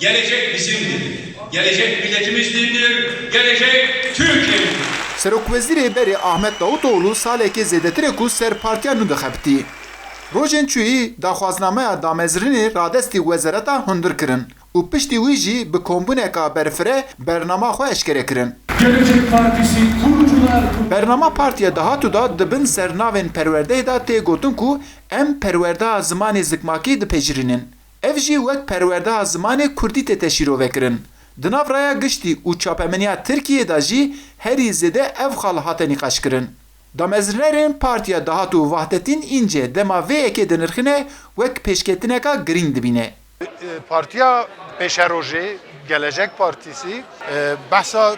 Gelecek bizimdir. Gelecek milletimizdir. Gelecek Türkiye'dir. Serokvezîrê Berê Ahmet Davutoğlu salekê zêdetirê ku ser partiya nû dixebitî. Rojên çûyî daxwaznameya damezirînê radestî wezareta hundir kirin û piştî wî jî bi kombûneka berfirê bernama xwe eşkere kirin. Gelecek Partisi kurucular Bernama Partiya Dahatu'da dibin sernavên perwerdeyê da tê gotin ku em perwerdeya zimanê zikmakî dipejirînin. Ev jî wek perwerdeya zimanê Kurdî tê teşîrovekirin. Di nav raya giştî û çapemeniya Tirkiyê da jî herî zêde ev xal hate nîqaşkirin. Damezrînerên Partiya Dahatu û Wahdetîn înce dema vê yekê de nirxîne wek pêşketineka girîng dibîne. Partiya Peşerojê Gelecek Partisi behsa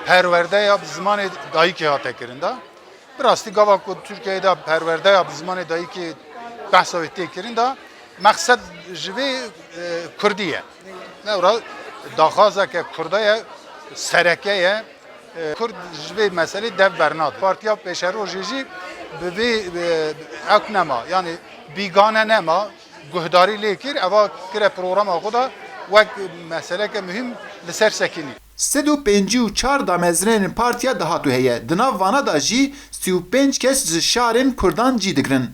perwerdeya zimanê dayîkê hate kirin da. Bir rastî gava ku Tirkiyeyê perwerdeya zimanê dayîkê behsa wê tê kirin da meqsed ji vê Kurdî ye. Newra daxwazeke Kurda ye sereke ye Kurd ji vê meselê dev bernad. Partiya Peşerojê jî bi vê ek nema yani bîgane nema guhdarî lê kir eva kire programa xwe da wek meseleke mühim li ser sekinî. 354 damezrînerên Partiya Dahatu heye. Di nav vana da jî 35 kes ji şarên Kurdan cî dikirin.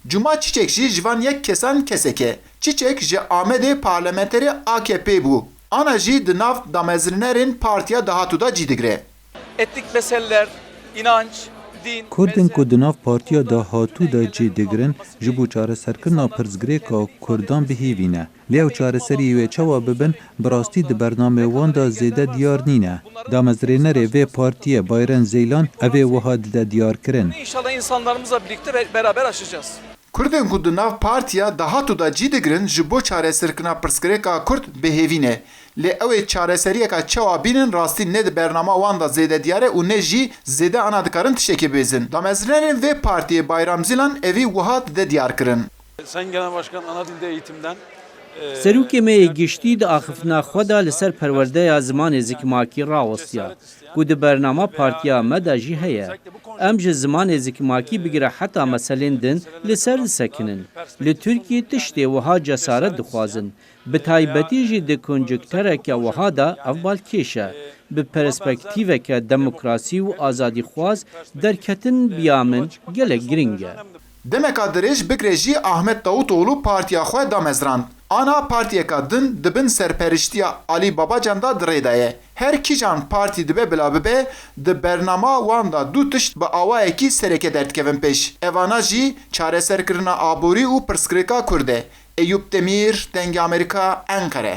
Cuma Çiçek jî ji van yek kesan keseke. Çiçek ji Amedê parlamenterê AKP bû. Ana jî di nav damezrînerên Partiya Dahatu'da cî digire. Etnik meseleler, inanç, din, Kurdên ku di nav Partiya Dahatu da cê digirin ji bo çareserkirina pirsgirêka Kurdan bihêvîne. Lê ew çareserî wê çawa bibin bi rastî di bernamê wan da zêde diyar nîne. Damezrênerê vê partiyê Bayram Zeylan ev ê wiha dide diyarkirin. İnşallah insanlarımızla birlikte beraber aşacağız. Kurdên ku di nav Partiya Dahatu'da cî digirin ji bo çareserkirina pirsgirêka Kurd bihêvîne. Lê ew ê çareseriyeka çawa bînin rastî ne di bernama wan da zêde diyar e û ne jî zêde ana dikarin tiştekê bêzin. Damezrînerên vê partiyê Bayram Zîlan evî wiha dide diyar kirin. Sayın Genel Başkan ana dilde eğitimden Serokê me yê giştî di axifina xwe da li ser perwerdeya zimanê zikmakî rawistiya ku di bernama partiya me da jî heye. Em ji zimanê zikmakî bigire heta meselên din li ser disekinin. Li Tirkiyê tiştê wiha cesaret dixwazin. Bi taybetî jî di konjüktereke wiha da ev balkêş e. Bi perspektîveke demokrasî û azadîxwaz derketin biya min gelek giring e. Demeka dirêj bigire jî Ahmet Davutoğlu partiya xwe damezrand. Ana partiyeka din dibin serperiştiya Ali Babacan da dirê de ye. Her kîjan partî dibe bila bibe di bernama wan da du tişt bi awayekî sereke derdikevin pêş. Evana jî çareserkirina aborî û pirsgirêka Kurd e. Eyüp Demir, Dengê Amerîka, Ankara.